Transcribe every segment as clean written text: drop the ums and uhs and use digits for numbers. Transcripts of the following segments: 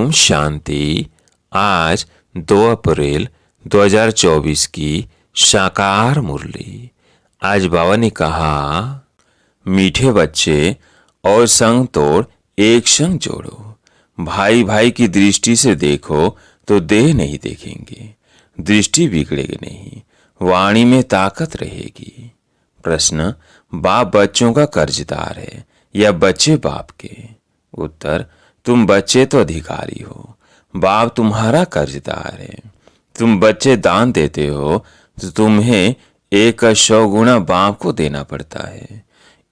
ओम शांति। आज 2 अप्रैल 2024 की साकार मुरली। आज बाबा ने कहा, मीठे बच्चे और संग तोड़ एक संग जोड़ो। भाई भाई की दृष्टि से देखो तो देह नहीं देखेंगे, दृष्टि बिगड़ेगी नहीं, वाणी में ताकत रहेगी। प्रश्न, बाप बच्चों का कर्जदार है या बच्चे बाप के? उत्तर, तुम बच्चे तो अधिकारी हो, बाप तुम्हारा कर्जदार है। तुम बच्चे दान देते हो तो तुम्हें 100 गुना बाप को देना पड़ता है।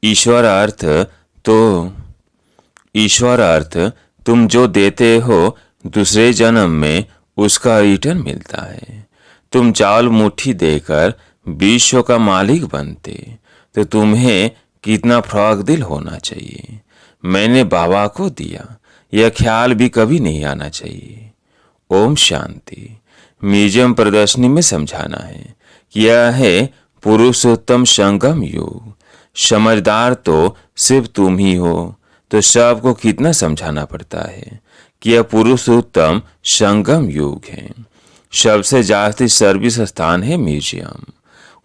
ईश्वर अर्थ तुम जो देते हो दूसरे जन्म में उसका रिटर्न मिलता है। तुम चावल मुट्ठी देकर विश्व का मालिक बनते तो तुम्हें कितना फ्रॉक दिल होना चाहिए। मैंने बाबा को दिया, यह ख्याल भी कभी नहीं आना चाहिए। ओम शांति। म्यूजियम प्रदर्शनी में समझाना है कि यह है पुरुषोत्तम संगम युग। समझदार तो सिर्फ तुम ही हो, तो सबको कितना समझाना पड़ता है कि यह पुरुषोत्तम संगम युग है। सबसे ज्यादा सर्विस स्थान है म्यूजियम,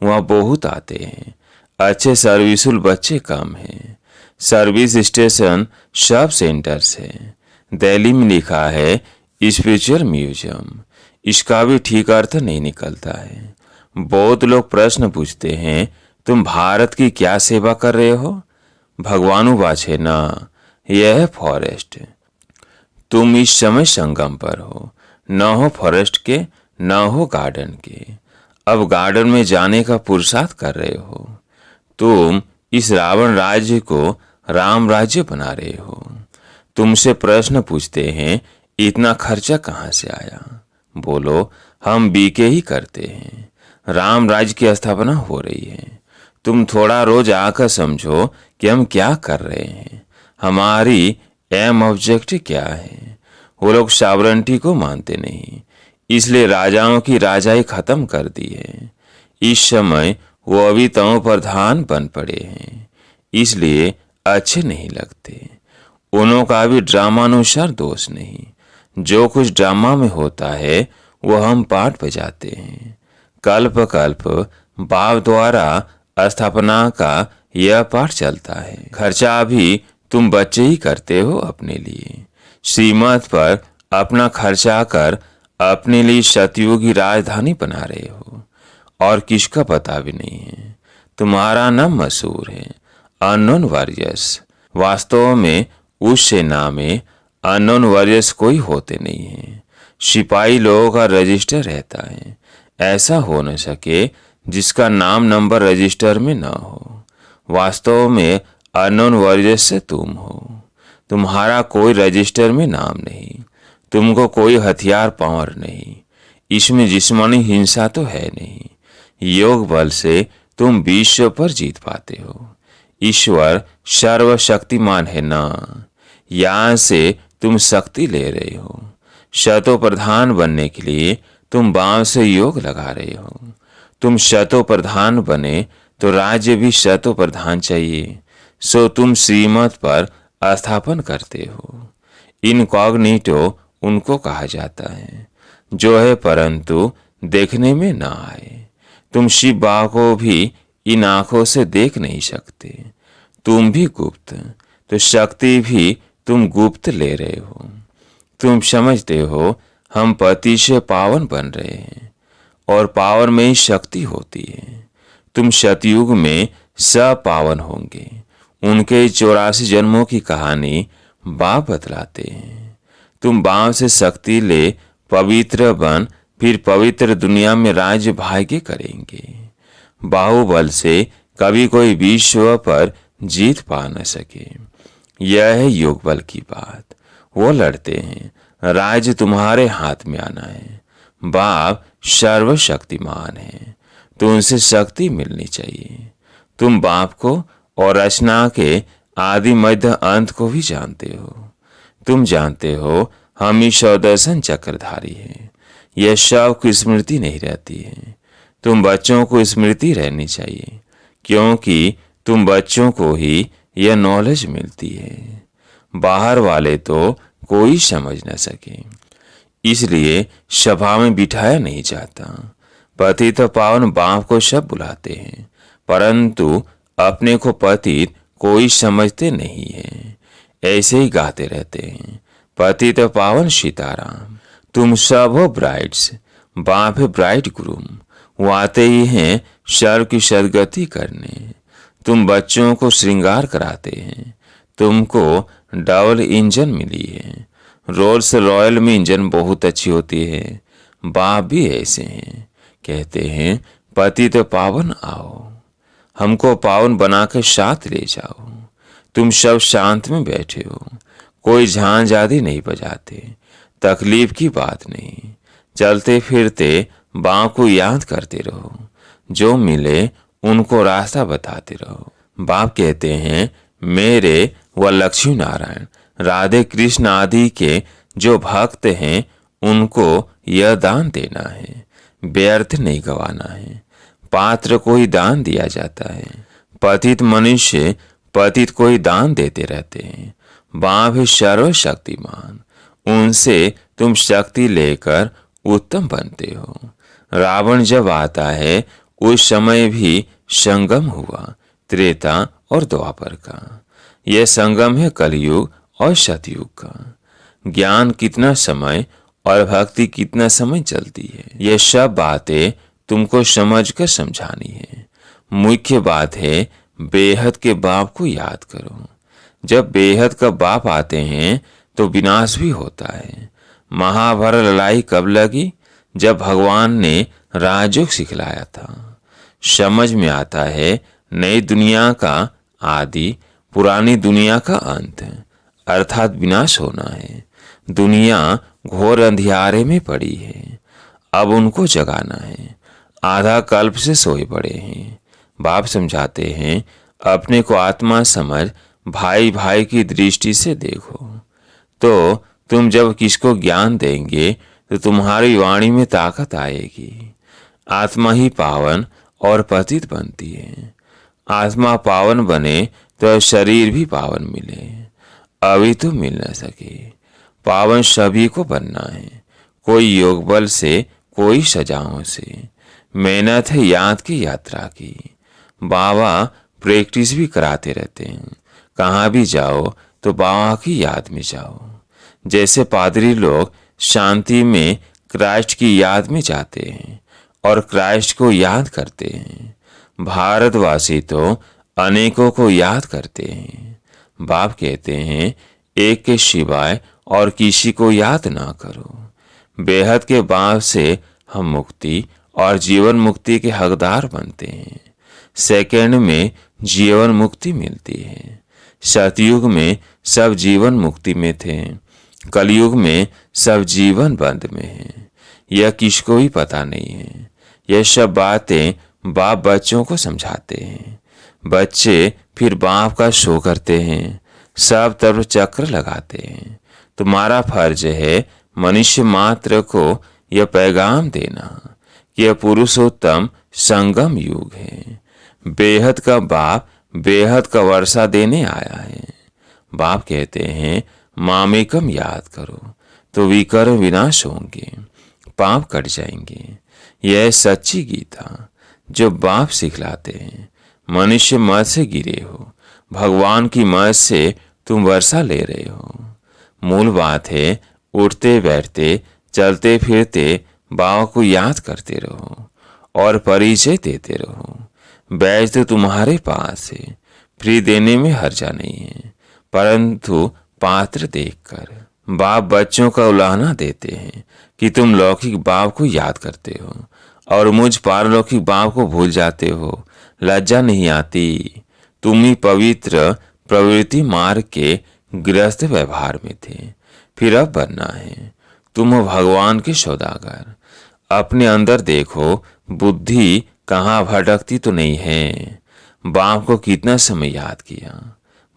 वहाँ बहुत आते हैं। अच्छे सर्विसुल बच्चे कम हैं। सर्विस स्टेशन सब सेंटर्स है। दिल्ली में लिखा है स्पिरिचुअल म्यूजियम, इसका भी ठीक अर्थ नहीं निकलता है। बहुत लोग प्रश्न पूछते हैं, तुम भारत की क्या सेवा कर रहे हो? भगवानु बाछे ना, यह है फॉरेस्ट। तुम इस समय संगम पर हो, न हो फॉरेस्ट के न हो गार्डन के। अब गार्डन में जाने का पुरुषार्थ कर रहे हो। तुम इस रावण राज्य को राम राज्य बना रहे हो। तुमसे प्रश्न पूछते हैं, इतना खर्चा कहाँ से आया? बोलो, हम बीके ही करते हैं। राम राज्य की स्थापना हो रही है। तुम थोड़ा रोज आकर समझो कि हम क्या कर रहे हैं, हमारी एम ऑब्जेक्टिव क्या है। वो लोग सॉवरेंटी को मानते नहीं, इसलिए राजाओं की राजाई खत्म कर दी है। इस समय वो अभी तमो प्रधान बन पड़े हैं, इसलिए अच्छे नहीं लगते। उन्हों का भी ड्रामानुसार दोष नहीं। जो कुछ ड्रामा में होता है वो हम पाठ बजाते हैं। कल्प कल्प बाप द्वारा स्थापना का यह पाठ चलता है। खर्चा भी तुम बच्चे ही करते हो अपने लिए। श्रीमत पर अपना खर्चा कर अपने लिए सतयुगी राजधानी बना रहे हो, और किसका पता भी नहीं है। तुम्हारा नाम मशहूर है, अननोन वॉरियर्स। वास्तव में उस सेना में अननोन वॉरियर्स कोई होते नहीं है। सिपाही लोगों का रजिस्टर रहता है। ऐसा हो न सके जिसका नाम नंबर रजिस्टर में न हो। वास्तव में अननोन वॉरियर्स से तुम हो। तुम्हारा कोई रजिस्टर में नाम नहीं, तुमको कोई हथियार पावर नहीं। इसमें जिस्मानी हिंसा तो है नहीं। योग बल से तुम विश्व पर जीत पाते हो। ईश्वर सर्वशक्तिमान है ना, यहाँ से तुम शक्ति ले रहे हो। शतो प्रधान बनने के लिए तुम बाँव से योग लगा रहे हो। तुम शतो प्रधान बने तो राज्य भी शतो प्रधान चाहिए, सो तुम श्रीमत पर स्थापन करते हो। इनकॉग्निटो उनको कहा जाता है जो है परंतु देखने में ना आए। तुम शिव बाबा को भी इन आंखों से देख नहीं सकते। तुम भी गुप्त, तो शक्ति भी तुम गुप्त ले रहे हो। तुम समझते हो हम पति से पावन बन रहे हैं, और पावन में ही शक्ति होती है। तुम सतयुग में सब पावन होंगे। उनके 84 जन्मों की कहानी बाप बतलाते हैं। तुम बाँव से शक्ति ले पवित्र बन, फिर पवित्र दुनिया में राज्य भाग्य करेंगे। बाहुबल से कभी कोई विश्व पर जीत पा न सके। यह है योग बल की बात। वो लड़ते हैं, राज्य तुम्हारे हाथ में आना है। बाप सर्वशक्तिमान है, तो उनसे शक्ति मिलनी चाहिए। तुम बाप को और रचना के आदि मध्य अंत को भी जानते हो। तुम जानते हो हम ही सौदर्शन चक्रधारी हैं। यह शव की स्मृति नहीं रहती है। तुम बच्चों को स्मृति रहनी चाहिए, क्योंकि तुम बच्चों को ही यह नॉलेज मिलती है। बाहर वाले तो कोई समझ न सके, इसलिए सभा में बिठाया नहीं जाता। पतित पावन बाप को सब बुलाते हैं, परंतु अपने को पतित कोई समझते नहीं है। ऐसे ही गाते रहते हैं, पतित पावन सीताराम। तुम सब हो ब्राइड्स, बाप है ब्राइड ग्रूम। वो आते ही हैं सर्व की सदगति करने। तुम बच्चों को श्रृंगार कराते हैं। तुमको डबल इंजन मिली है। रोल्स रॉयल में इंजन बहुत अच्छी होती है। बाप भी ऐसे हैं, कहते हैं पतित पावन आओ, हमको पावन बनाकर साथ ले जाओ। तुम सब शांत में बैठे हो, कोई झांझ आदि नहीं बजाते, तकलीफ की बात नहीं। चलते फिरते बाप को याद करते रहो, जो मिले उनको रास्ता बताते रहो। बाप कहते हैं मेरे व लक्ष्मी नारायण राधे कृष्ण आदि के जो भक्त हैं उनको यह दान देना है, व्यर्थ नहीं गवाना है। पात्र को ही दान दिया जाता है। पतित मनुष्य पतित को ही दान देते रहते हैं। बाप है सर्वशक्तिमान, उनसे तुम शक्ति लेकर उत्तम बनते हो। रावण जब आता है उस समय भी संगम हुआ, त्रेता और द्वापर का। यह संगम है कलयुग और सतयुग का। ज्ञान कितना समय और भक्ति कितना समय चलती है, ये सब बातें तुमको समझकर समझानी है। मुख्य बात है बेहद के बाप को याद करो। जब बेहद का बाप आते हैं तो विनाश भी होता है। महाभारत लड़ाई कब लगी? जब भगवान ने राजयोग सिखलाया था। समझ में आता है नई दुनिया का आदि, पुरानी दुनिया का अंत, अर्थात विनाश होना है। दुनिया घोर अंधियारे में पड़ी है, अब उनको जगाना है। आधा कल्प से सोए पड़े हैं। बाप समझाते हैं अपने को आत्मा समझ, भाई भाई की दृष्टि से देखो। तो तुम जब किसको ज्ञान देंगे तो तुम्हारी वाणी में ताकत आएगी। आत्मा ही पावन और पतित बनती है। आत्मा पावन बने तो शरीर भी पावन मिले, अभी तो मिल न सके। पावन सभी को बनना है, कोई योग बल से, कोई सजाओं से। मेहनत है याद की यात्रा की। बाबा प्रैक्टिस भी कराते रहते हैं। कहाँ भी जाओ तो बाबा की याद में जाओ। जैसे पादरी लोग शांति में क्राइस्ट की याद में जाते हैं और क्राइस्ट को याद करते हैं, भारतवासी तो अनेकों को याद करते हैं। बाप कहते हैं एक के सिवाय और किसी को याद ना करो। बेहद के बाप से हम मुक्ति और जीवन मुक्ति के हकदार बनते हैं। सेकंड में जीवन मुक्ति मिलती है। सतयुग में सब जीवन मुक्ति में थे, कलयुग में सब जीवन बंद में है। यह किसको ही पता नहीं है। यह सब बातें बाप बच्चों को समझाते हैं। बच्चे फिर बाप का शो करते हैं, सब तरफ चक्र लगाते हैं। तुम्हारा फर्ज है मनुष्य मात्र को यह पैगाम देना कि यह पुरुषोत्तम संगम युग है। बेहद का बाप बेहद का वर्षा देने आया है। बाप कहते हैं मामेकम याद करो तो विकर्म विनाश होंगे, पाप कट जाएंगे। यह सच्ची गीता जो बाप सिखलाते हैं। मनुष्य मत से गिरे हो, भगवान की मत से तुम वर्षा ले रहे हो। मूल बात है उठते बैठते चलते फिरते बाबा को याद करते रहो और परिचय देते रहो। बैज तो तुम्हारे पास है, फ्री देने में हर्जा नहीं है, परंतु पात्र देखकर। बाप बच्चों का उलाहना देते हैं कि तुम लौकिक बाप को याद करते हो और मुझ पारलौकिक बाप को भूल जाते हो। लज्जा नहीं आती? तुम ही पवित्र प्रवृत्ति मार्ग के गृहस्थ व्यवहार में थे, फिर अब बनना है। तुम हो भगवान के सौदागर। अपने अंदर देखो, बुद्धि कहाँ भटकती तो नहीं है। बाप को कितना समय याद किया।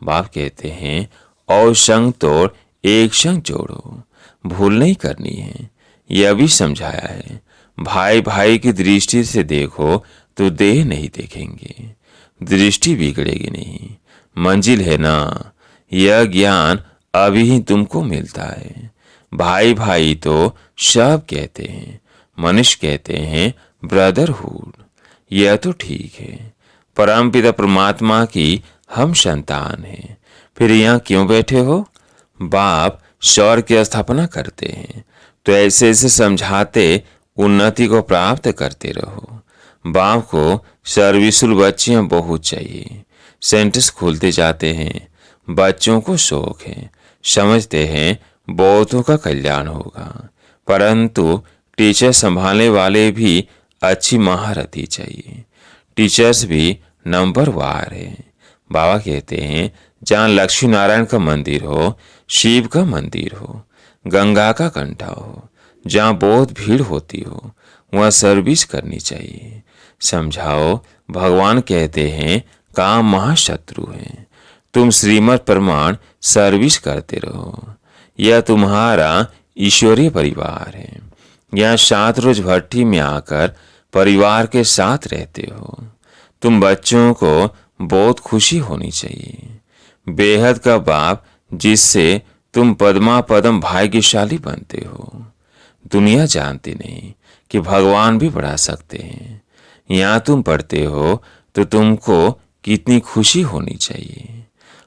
बाप कहते हैं और संग तोड़ एक संग जोड़ो, भूल नहीं करनी है। यह भी समझाया है भाई भाई की दृष्टि से देखो तो देह नहीं देखेंगे, दृष्टि बिगड़ेगी नहीं। मंजिल है ना, यह ज्ञान अभी ही तुमको मिलता है। भाई भाई तो सब कहते हैं, मनुष्य कहते हैं ब्रदरहुड। यह तो ठीक है, परमपिता परमात्मा की हम संतान हैं, फिर यहाँ क्यों बैठे हो? बाप स्वर्ग की स्थापना करते हैं, तो ऐसे ऐसे समझाते उन्नति को प्राप्त करते रहो। बाप को सर्विसुल बच्चियां बहुत चाहिए। सेंटर्स खुलते जाते हैं, बच्चों को शौक है, समझते हैं बहुतों का कल्याण होगा, परंतु टीचर संभालने वाले भी अच्छी महारथी चाहिए। टीचर्स भी नंबर वार है। बाबा कहते हैं जहाँ लक्ष्मी नारायण का मंदिर हो, शिव का मंदिर हो, गंगा का कंठा हो, जहाँ बहुत भीड़ होती हो, वहाँ सर्विस करनी चाहिए। समझाओ, भगवान कहते हैं काम महाशत्रु है। तुम श्रीमद् प्रमाण सर्विस करते रहो। यह तुम्हारा ईश्वरीय परिवार है। यहाँ 7 रोज भट्टी में आकर परिवार के साथ रहते हो। तुम बच्चों को बहुत खुशी होनी चाहिए। बेहद का बाप जिससे तुम पद्मा पदम भाग्यशाली बनते हो। दुनिया जानती नहीं कि भगवान भी पढ़ा सकते हैं। यहाँ तुम पढ़ते हो तो तुमको कितनी खुशी होनी चाहिए।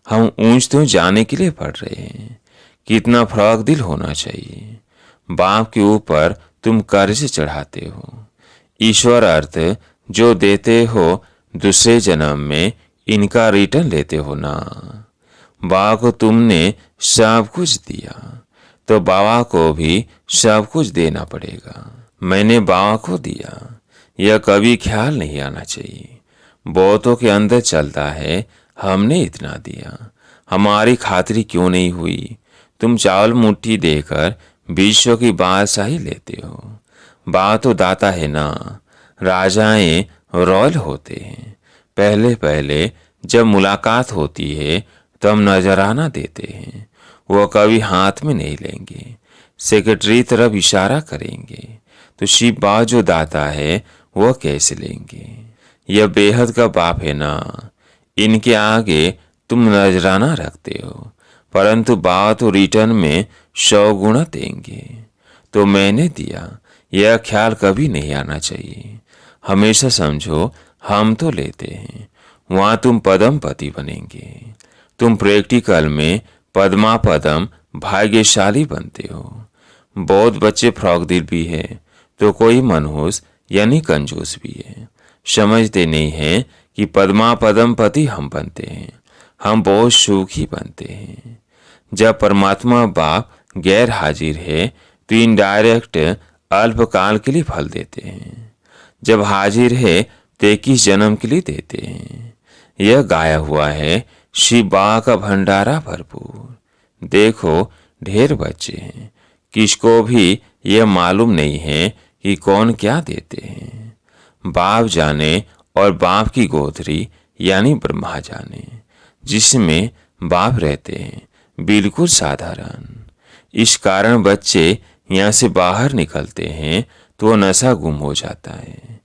हम ऊंच तो जाने के लिए पढ़ रहे हैं, कितना फराक दिल होना चाहिए। बाप के ऊपर तुम कर्ज चढ़ाते हो। ईश्वर अर्थ जो देते हो दूसरे जन्म में इनका रिटर्न लेते हो ना। बाबा को तुमने सब कुछ दिया तो बाबा को भी सब कुछ देना पड़ेगा। मैंने बाबा को दिया, यह कभी ख्याल नहीं आना चाहिए। बहुतों के अंदर चलता है हमने इतना दिया, हमारी खातिरी क्यों नहीं हुई। तुम चावल मुट्ठी देकर विश्व की बादशाही लेते हो। बाबा तो दाता है ना। राजाएं रॉयल होते हैं। पहले पहले जब मुलाकात होती है तो हम नजराना देते हैं। वह कभी हाथ में नहीं लेंगे, सेक्रेटरी तरफ इशारा करेंगे, तो शिव बाबा जो दाता है वह कैसे लेंगे। यह बेहद का बाप है ना। इनके आगे तुम नजराना रखते हो, परंतु बाबा तो रिटर्न में 100 गुना देंगे। तो मैंने दिया, यह ख्याल कभी नहीं आना चाहिए। हमेशा समझो हम तो लेते हैं, वहां तुम पदमपति बनेंगे। तुम प्रैक्टिकल में पद्मा पदम भाग्यशाली बनते हो। बहुत बच्चे फ्रॉक दिल भी है तो कोई मनहूस यानी कंजूस भी है। समझते नहीं है कि पद्मा पदमपति हम बनते हैं, हम बहुत सुखी बनते हैं। जब परमात्मा बाप गैर हाजिर है तो इनडायरेक्ट अल्पकाल के लिए फल देते हैं। जब हाजिर है तो 21 जन्म के लिए देते हैं। यह गाया हुआ है शिव बाबा का भंडारा भरपूर। देखो ढेर बच्चे हैं, किसको भी यह मालूम नहीं है कि कौन क्या देते हैं। बाप जाने और बाप की गोथरी यानी ब्रह्मा जाने, जिसमें बाप रहते हैं, बिल्कुल साधारण। इस कारण बच्चे यहाँ से बाहर निकलते हैं तो नशा गुम हो जाता है।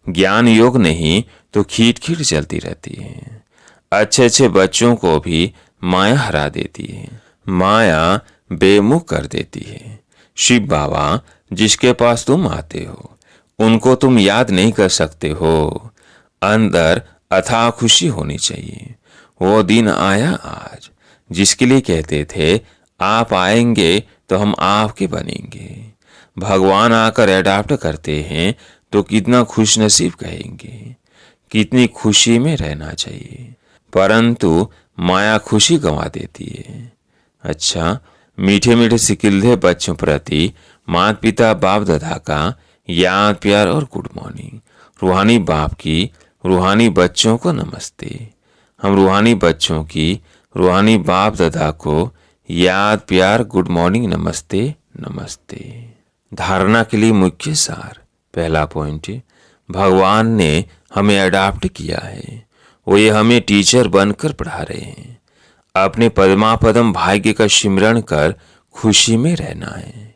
ज्ञान योग नहीं तो खीट खीट चलती रहती है। अच्छे अच्छे बच्चों को भी माया हरा देती है, माया बेमुख कर देती है। शिव बाबा जिसके पास तुम आते हो उनको तुम याद नहीं कर सकते हो। अंदर अथाह खुशी होनी चाहिए। वो दिन आया आज जिसके लिए कहते थे आप आएंगे तो हम आपके बनेंगे। भगवान आकर एडाप्ट करते हैं तो कितना खुश नसीब कहेंगे। कितनी खुशी में रहना चाहिए, परंतु माया खुशी गंवा देती है। अच्छा, मीठे मीठे सिकिल्दे बच्चों प्रति माता पिता बाप दादा का याद प्यार और गुड मॉर्निंग। रूहानी बाप की रूहानी बच्चों को नमस्ते। हम रूहानी बच्चों की रूहानी बाप दादा को याद प्यार गुड मॉर्निंग नमस्ते नमस्ते। धारणा के लिए मुख्य सार। पहला पॉइंट, भगवान ने हमें अडॉप्ट किया है, वो ये हमें टीचर बनकर पढ़ा रहे हैं। अपने पद्मा पदम भाग्य का सिमरण कर खुशी में रहना है।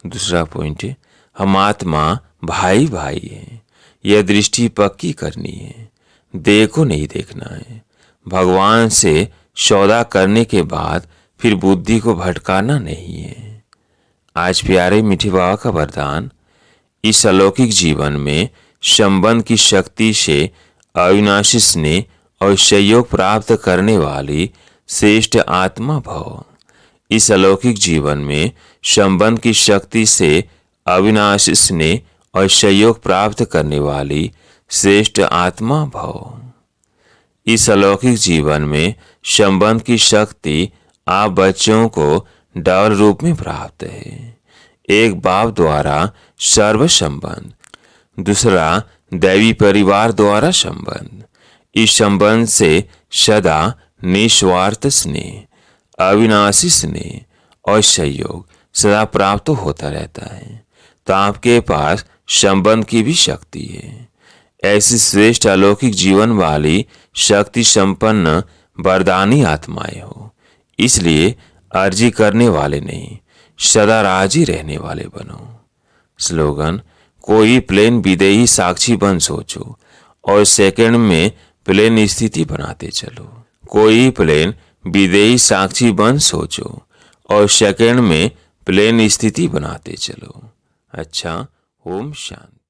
दूसरा पॉइंट, हम आत्मा भाई भाई है, यह दृष्टि पक्की करनी है, देह को नहीं देखना है। भगवान से सौदा करने के बाद फिर बुद्धि को भटकाना नहीं है। आज प्यारे मीठे बाबा का वरदान, इस अलौकिक जीवन में संबंध की शक्ति से अविनाशी स्नेह और सहयोग प्राप्त करने वाली श्रेष्ठ आत्मा भव। इस अलौकिक जीवन में संबंध की शक्ति से अविनाशी स्नेह और सहयोग प्राप्त करने वाली श्रेष्ठ आत्मा भव। इस अलौकिक जीवन में संबंध की शक्ति आप बच्चों को डबल रूप में प्राप्त है। एक बाप द्वारा सर्व संबंध, दूसरा दैवी परिवार द्वारा संबंध। इस संबंध से सदा निस्वार्थ स्नेह, अविनाशी स्नेह और सहयोग सदा प्राप्त होता रहता है। तो आपके पास संबंध की भी शक्ति है। ऐसी श्रेष्ठ अलौकिक जीवन वाली शक्ति संपन्न वरदानी आत्माएं हो। इसलिए अर्जी करने वाले नहीं, सदा राजी रहने वाले बनो। स्लोगन, कोई प्लेन विदेही साक्षी बन सोचो और सेकंड में प्लेन स्थिति बनाते चलो। कोई प्लेन विदेही साक्षी बन सोचो और सेकंड में प्लेन स्थिति बनाते चलो। अच्छा, ओम शांति।